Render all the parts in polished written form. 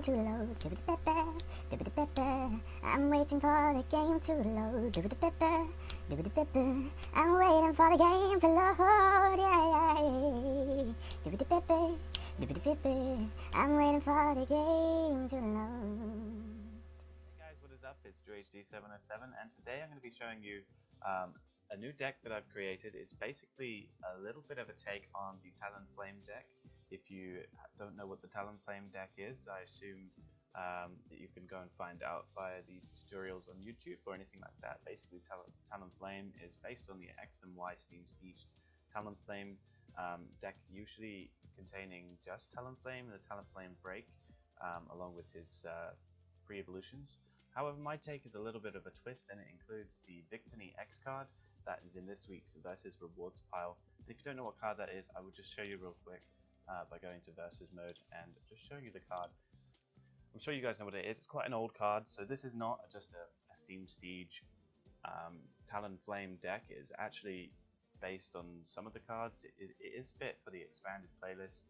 to load. I'm waiting for the game to load. I'm waiting for the game to load. I'm waiting for the game to load. Hey guys, what is up? It's DreWHD707 and today I'm going to be showing you a new deck that I've created. It's basically a little bit of a take on the Talonflame deck. If you don't know what the Talonflame deck is, I assume that you can go and find out via the tutorials on YouTube or anything like that. Basically, Talonflame is based on the X and Y Steam Sieged Talonflame deck, usually containing just Talonflame and the Talonflame break, along with his pre-evolutions. However, my take is a little bit of a twist, and it includes the Victini-EX card that is in this week's Versus Rewards pile. And if you don't know what card that is, I will just show you real quick by going to Versus mode and just show you the card. I'm sure you guys know what it is. It's quite an old card, so this is not just a Steam Siege Talonflame deck. It is actually based on some of the cards. It is fit for the expanded playlist,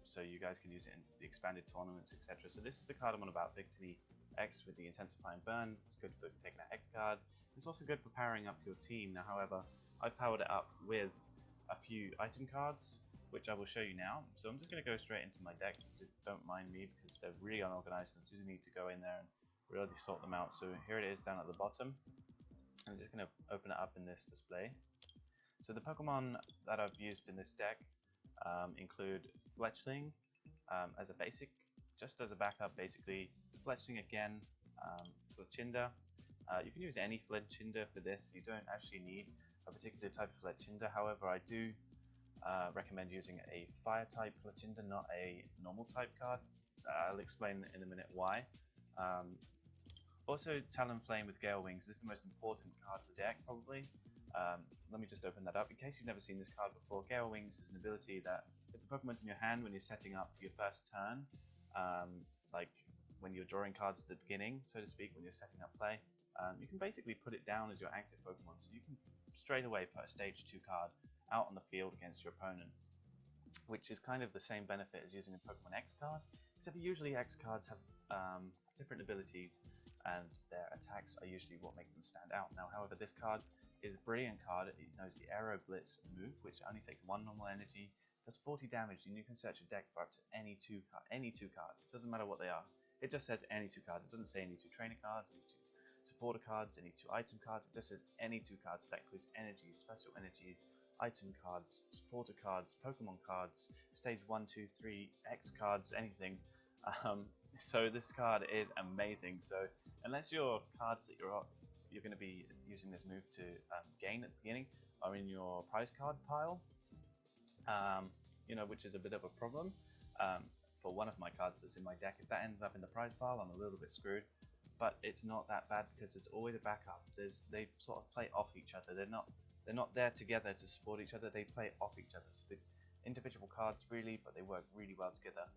so you guys can use it in the expanded tournaments, etc. So this is the card I'm on about, Victini-EX with the Intensifying Burn. It's good for taking an X card. It's also good for powering up your team. Now, however, I've powered it up with a few item cards, which I will show you now. So I'm just going to go straight into my decks. Just don't mind me because they're really unorganized. I just need to go in there and really sort them out. So here it is down at the bottom. I'm just going to open it up in this display. So the Pokemon that I've used in this deck include Fletchling as a basic, just as a backup basically. Fletchling again, Fletchinder. You can use any Fletchinder for this. You don't actually need a particular type of Fletchinder. However, I do recommend using a fire type Fletchinder, not a normal type card. I'll explain in a minute why. Also, Talonflame with Gale Wings. This is the most important card for the deck, probably. Let me just open that up. In case you've never seen this card before, Gale Wings is an ability that if the Pokemon's in your hand when you're setting up your first turn, like when you're drawing cards at the beginning, so to speak, when you're setting up play, you can basically put it down as your active Pokemon. So you can straight away put a Stage 2 card out on the field against your opponent, which is kind of the same benefit as using a Pokemon X card, except usually X cards have different abilities and their attacks are usually what make them stand out. Now, however, this card is a brilliant card. It knows the Aero Blitz move, which only takes 1 normal energy, does 40 damage, and you can search a deck for up to any two cards. It doesn't matter what they are. It just says any 2 cards. It doesn't say any 2 trainer cards, any 2 supporter cards, any 2 item cards. It just says any 2 cards. So that includes energies, special energies, item cards, supporter cards, Pokemon cards, stage 1, 2, 3, X cards, anything. So this card is amazing. So unless your cards that you're going to be using this move to gain at the beginning are in your prize card pile, which is a bit of a problem for one of my cards that's in my deck. If that ends up in the prize pile, I'm a little bit screwed. But it's not that bad because there's always a backup. They sort of play off each other. They're not there together to support each other. They play off each other. So they're individual cards really, but they work really well together,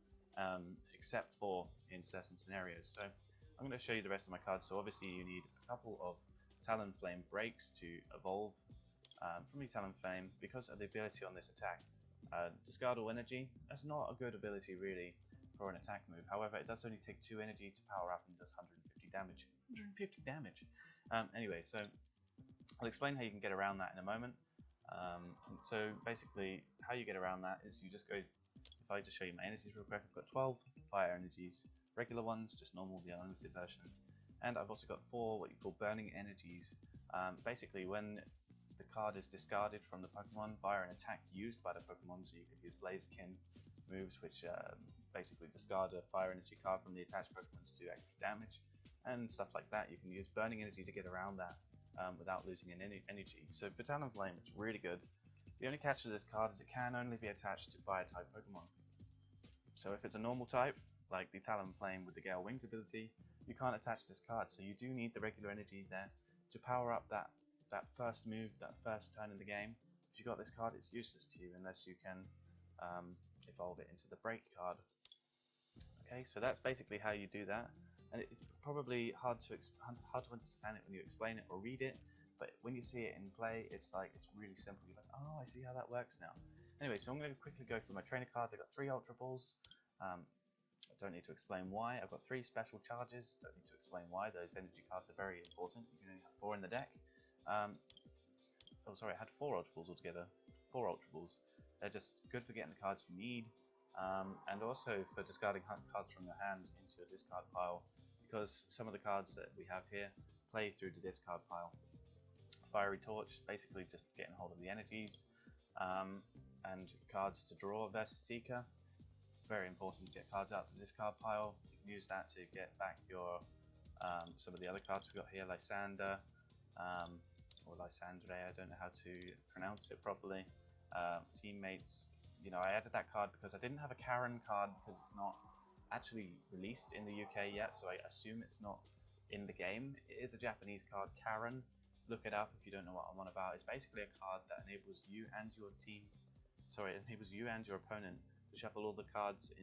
except for in certain scenarios. So I'm going to show you the rest of my cards. So obviously you need a couple of Talonflame breaks to evolve from the Talonflame because of the ability on this attack. Discard all energy. That's not a good ability really for an attack move. However, it does only take 2 energy to power up and does 150 damage. 150 damage. Anyway, so I'll explain how you can get around that in a moment. So basically, how you get around that is you just go. If I just show you my energies real quick, I've got 12 fire energies, regular ones, just normal, the unlimited version, and I've also got 4 what you call burning energies. Basically, when the card is discarded from the Pokemon via an attack used by the Pokemon, so you could use Blaziken moves, which basically discard a fire energy card from the attached Pokemon to do extra damage, and stuff like that. You can use burning energy to get around that without losing any energy. So for Talonflame, it's really good. The only catch to this card is it can only be attached to Fire-type Pokemon. So if it's a normal type, like the Talonflame with the Gale Wings ability, you can't attach this card. So you do need the regular energy there to power up that first move, that first turn in the game. If you got this card, it's useless to you unless you can evolve it into the break card. Okay, so that's basically how you do that, and it's probably hard to understand it when you explain it or read it, but when you see it in play, it's really simple. You're like, oh, I see how that works now. Anyway, so I'm going to quickly go through my trainer cards. I've got 3 Ultra Balls, don't need to explain why. I've got 3 special charges, don't need to explain why. Those energy cards are very important. You can only have 4 in the deck. Oh sorry, I had 4 Ultra Balls altogether. 4 Ultra Balls. They're just good for getting the cards you need, and also for discarding cards from your hand into your discard pile, because some of the cards that we have here play through the discard pile. Fiery Torch, basically just getting hold of the energies, and cards to draw versus Seeker. Very important to get cards out of the discard pile. You can use that to get back your some of the other cards we've got here, Lysandre, or Lysandre, I don't know how to pronounce it properly. Teammates, you know, I added that card because I didn't have a Karen card because it's not actually released in the UK yet, so I assume it's not in the game. It is a Japanese card, Karen. Look it up if you don't know what I'm on about. It's basically a card that enables you and your opponent to shuffle all the cards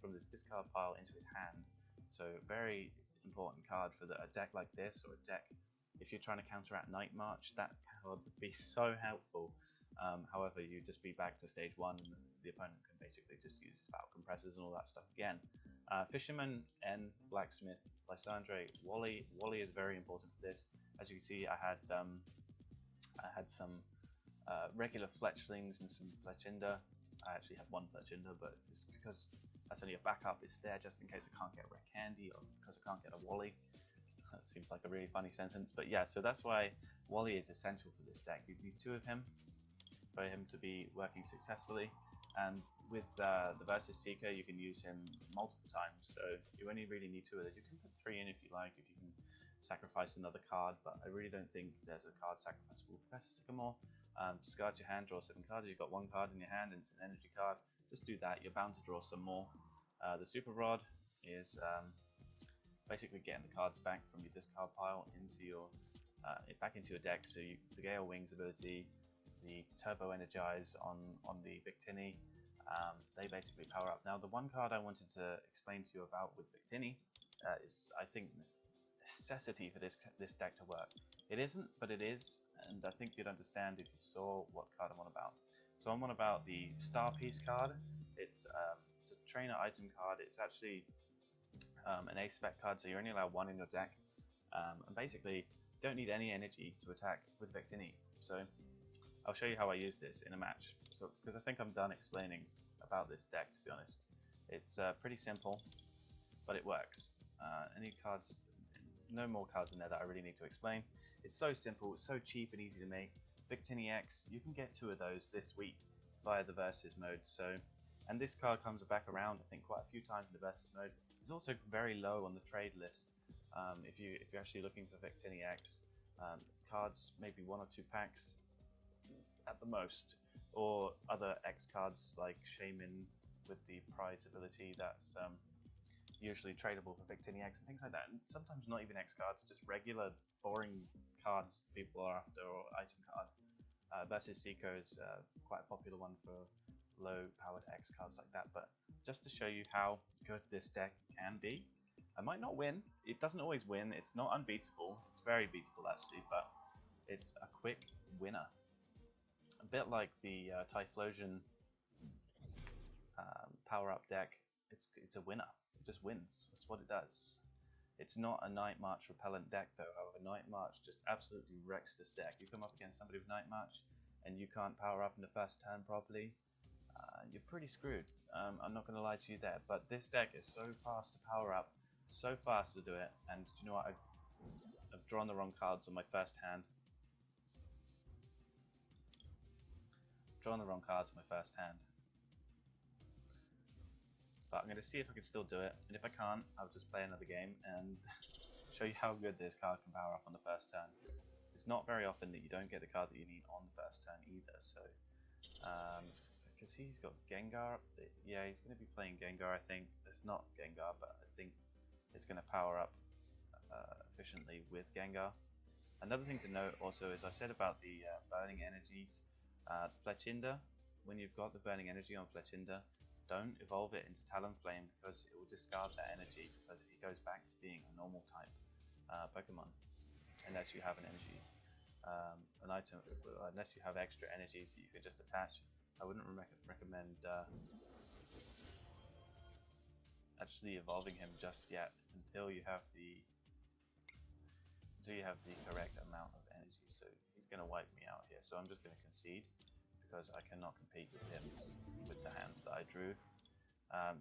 from this discard pile into his hand. So very important card for a deck like this, or a deck if you're trying to counteract Night March. That card would be so helpful. However, you just be back to stage 1 and the opponent can basically just use his battle compressors and all that stuff again. Fisherman and Blacksmith, Lysandre, Wally. Wally is very important for this. As you can see, I had some regular Fletchlings and some Fletchinder. I actually have 1 Fletchinder, but it's because that's only a backup. It's there just in case I can't get Red Candy, or because I can't get a Wally. That seems like a really funny sentence, but yeah, so that's why Wally is essential for this deck. You need 2 of him for him to be working successfully, and with the versus Seeker you can use him multiple times, so you only really need 2 of those. You can put 3 in if you like, if you can sacrifice another card, but I really don't think there's a card sacrificeable. Professor Sycamore, discard your hand, draw 7 cards. You've got 1 card in your hand and it's an energy card. Just do that, you're bound to draw some more. The Super Rod is basically getting the cards back from your discard pile into your back into your deck. So the Gale Wings ability, the Turbo Energize on the Victini, they basically power up. Now the one card I wanted to explain to you about with Victini is, I think, necessity for this deck to work. It isn't, but it is, and I think you'd understand if you saw what card I'm on about. So I'm on about the Star Piece card. It's a trainer item card. It's actually an ace spec card, so you only allow 1 in your deck, and basically don't need any energy to attack with Victini. So I'll show you how I use this in a match. So because I think I'm done explaining about this deck, to be honest. It's pretty simple, but it works. Any cards, no more cards in there that I really need to explain. It's so simple, it's so cheap and easy to make. Victini-EX, you can get 2 of those this week via the versus mode. So, and this card comes back around, I think, quite a few times in the versus mode. It's also very low on the trade list. If you're actually looking for Victini-EX, cards, maybe 1 or 2 packs at the most, or other X cards like Shaman with the prize ability that's usually tradable for Victini-EX and things like that. And sometimes not even X cards, just regular boring cards people are after, or item card. Versus Seeker is quite a popular one for low powered X cards like that, but just to show you how good this deck can be. I might not win, it doesn't always win, it's not unbeatable, it's very beatable actually, but it's a quick winner. A bit like the Typhlosion power up deck, it's a winner, it just wins, that's what it does. It's not a Night March repellent deck though, however. Night March just absolutely wrecks this deck. You come up against somebody with Night March and you can't power up in the first turn properly, you're pretty screwed. I'm not going to lie to you there, but this deck is so fast to power up, so fast to do it, and you know what, I've drawn the wrong cards on my first hand. Drawn the wrong cards on my first hand. But I'm going to see if I can still do it, and if I can't, I'll just play another game and show you how good this card can power up on the first turn. It's not very often that you don't get the card that you need on the first turn either, so because he's got Gengar, yeah, he's going to be playing Gengar, I think. It's not Gengar, but I think it's going to power up efficiently with Gengar. Another thing to note also is I said about the burning energies. Fletchinder, when you've got the burning energy on Fletchinder, don't evolve it into Talonflame because it will discard that energy, because it goes back to being a normal type Pokemon unless you have an energy, an item, unless you have extra energies that you can just attach. I wouldn't recommend actually evolving him just yet until you have the correct amount of energy. So he's going to wipe me out here. So I'm just going to concede because I cannot compete with him with the hand that I drew.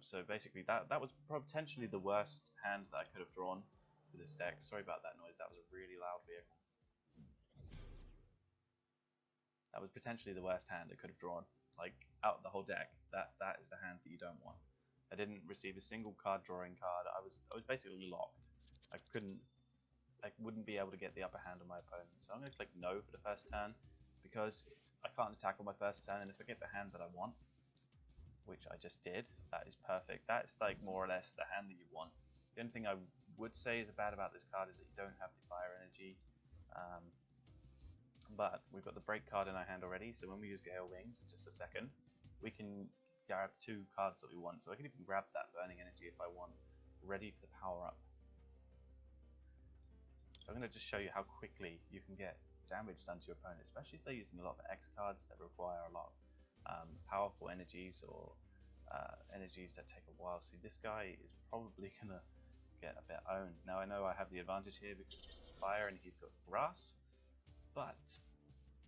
So basically that was potentially the worst hand that I could have drawn for this deck. Sorry about that noise, that was a really loud vehicle. That was potentially the worst hand I could have drawn, like out of the whole deck. That is the hand that you don't want. I didn't receive a single card drawing card. I was basically locked. I wouldn't be able to get the upper hand on my opponent. So I'm going to click no for the first turn because I can't attack on my first turn, and if I get the hand that I want, which I just did, that is perfect. That's like more or less the hand that you want. The only thing I would say is bad about this card is that you don't have the fire energy. But we've got the break card in our hand already, so when we use Gale Wings in just a second, we can grab 2 cards that we want. So I can even grab that burning energy if I want, ready for the power up. So I'm going to just show you how quickly you can get damage done to your opponent, especially if they're using a lot of X cards that require a lot of powerful energies or energies that take a while. So this guy is probably going to get a bit owned. Now I know I have the advantage here because he's fire and he's got grass, but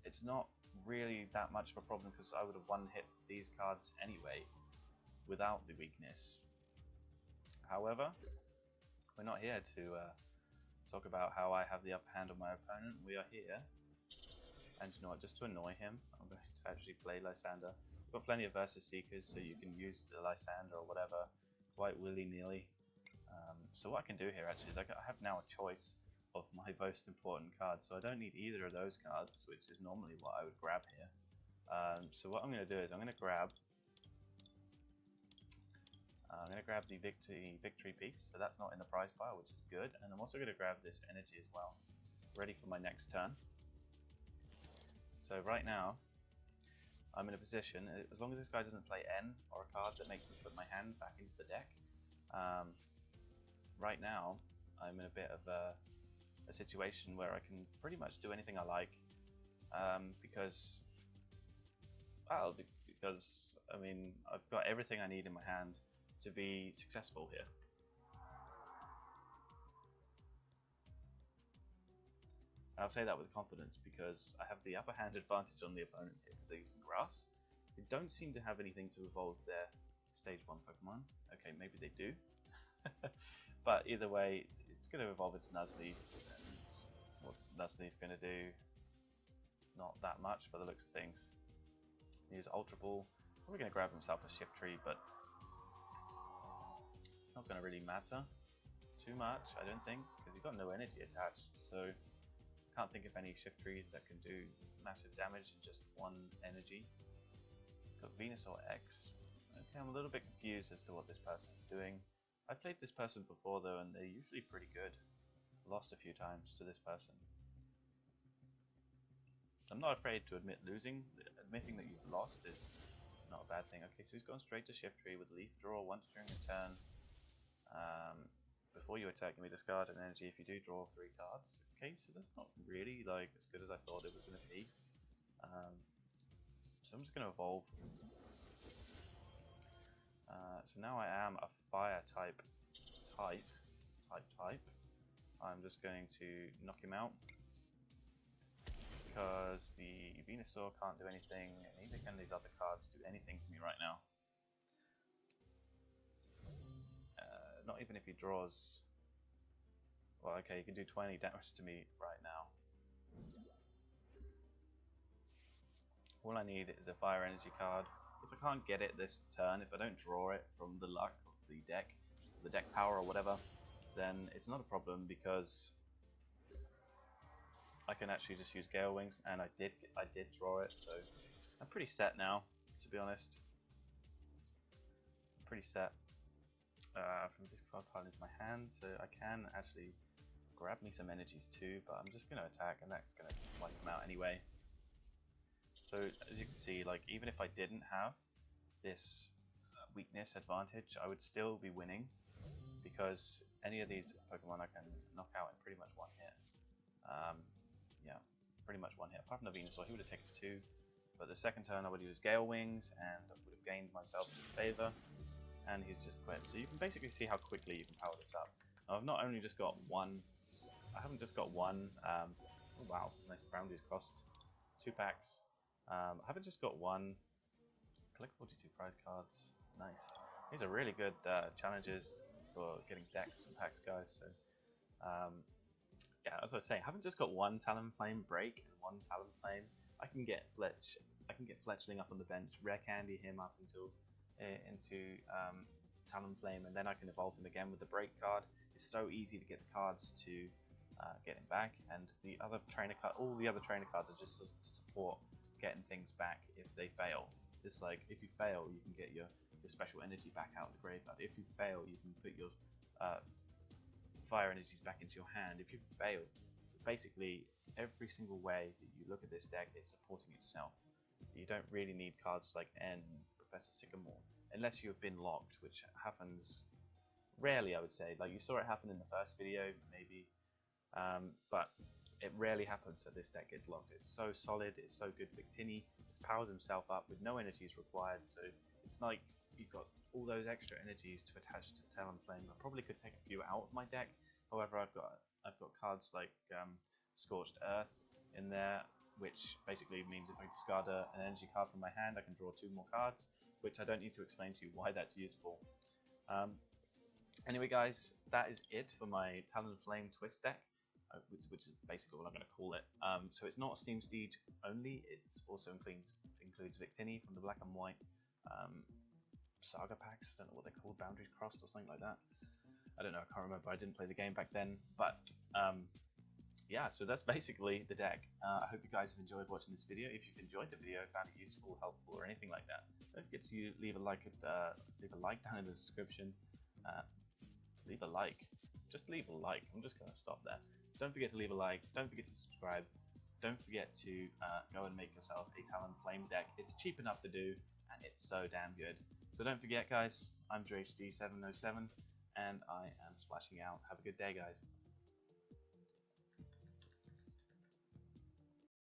it's not really that much of a problem because I would have one-hit these cards anyway without the weakness. However, we're not here to talk about how I have the upper hand on my opponent. We are here, and you know what, just to annoy him, I'm going to actually play Lysandre. We've got plenty of versus seekers, so you can use the Lysandre or whatever quite willy-nilly. So what I can do here actually is I have now a choice of my most important cards, so I don't need either of those cards, which is normally what I would grab here. So what I'm going to do is I'm going to grab the victory piece, so that's not in the prize pile, which is good, and I'm also going to grab this energy as well, ready for my next turn. So right now I'm in a position, as long as this guy doesn't play N or a card that makes me put my hand back into the deck, right now I'm in a bit of a situation where I can pretty much do anything I like, because I mean I've got everything I need in my hand to be successful here. I'll say that with confidence because I have the upper hand advantage on the opponent here because they're using grass. They don't seem to have anything to evolve their stage 1 Pokemon. Okay, maybe they do. But either way, it's going to evolve its Nuzleaf. And what's Nuzleaf going to do? Not that much by the looks of things. Use Ultra Ball. Probably going to grab himself a Shiftry, but it's not going to really matter too much, I don't think, because he's got no energy attached. So I can't think of any Shiftries that can do massive damage in just 1 energy. Got Venusaur X. Okay, I'm a little bit confused as to what this person's doing. I played this person before though, and they're usually pretty good. Lost a few times to this person. I'm not afraid to admit losing. Admitting that you've lost is not a bad thing. Okay, so he's gone straight to Shiftry with Leaf Draw once during a turn. Before you attack, you may discard an energy if you do draw 3 cards. Okay, so that's not really like as good as I thought it was going to be. So I'm just going to evolve. So now I am a fire type. I'm just going to knock him out because the Venusaur can't do anything, and neither can these other cards do anything to me right now. Not even if he draws. Well, okay, he can do 20 damage to me right now. All I need is a fire energy card. If I can't get it this turn, if I don't draw it from the luck of the deck power or whatever, then it's not a problem because I can actually just use Gale Wings, and I did draw it, so I'm pretty set now, to be honest. I'm pretty set. From this card pile into my hand, so I can actually grab me some energies too, but I'm just going to attack, and that's going to wipe them out anyway. So as you can see, like even if I didn't have this weakness advantage, I would still be winning because any of these Pokemon I can knock out in pretty much 1 hit. Yeah, pretty much 1 hit. Apart from the Venusaur, he would have taken 2, but the second turn I would use Gale Wings and I would have gained myself some favor. and he's just quit. So you can basically see how quickly you can power this up. Now, I've not only just got one, I haven't just got one, oh wow, nice boundaries crossed, 2 packs. I haven't just got one, collect 42 prize cards, nice. These are really good challenges for getting decks and packs, guys. So yeah, as I was saying, I haven't just got one Talonflame break and one Talonflame. I can get Fletchling up on the bench, rare candy him up into Talonflame, and then I can evolve him again with the break card. It's so easy to get the cards to get him back, and the other trainer card, all the other trainer cards are just to support getting things back if they fail. It's like if you fail, you can get your special energy back out of the graveyard. If you fail, you can put your fire energies back into your hand. If you fail, basically every single way that you look at this deck is supporting itself. You don't really need cards like N, Professor Sycamore, unless you've been locked, which happens rarely, I would say. Like you saw it happen in the first video, maybe, but it rarely happens that this deck gets locked. It's so solid, it's so good. Victini just powers himself up with no energies required, so it's like you've got all those extra energies to attach to Talonflame. I probably could take a few out of my deck. However, I've got cards like Scorched Earth in there, which basically means if I discard an energy card from my hand, I can draw 2 more cards, which I don't need to explain to you why that's useful. Anyway, guys, that is it for my Talonflame Twist deck, which is basically what I'm going to call it. So it's not Steam Siege only; it also includes Victini from the Black and White Saga packs. I don't know what they're called, Boundaries Crossed or something like that. I don't know, I can't remember, I didn't play the game back then, but yeah, so that's basically the deck. I hope you guys have enjoyed watching this video. If you've enjoyed the video, found it useful, helpful, or anything like that, don't forget to leave a like down in the description. Leave a like. Just leave a like. I'm just going to stop there. Don't forget to leave a like. Don't forget to subscribe. Don't forget to go and make yourself a Talonflame deck. It's cheap enough to do, and it's so damn good. So don't forget, guys, I'm DreHD707, and I am splashing out. Have a good day, guys.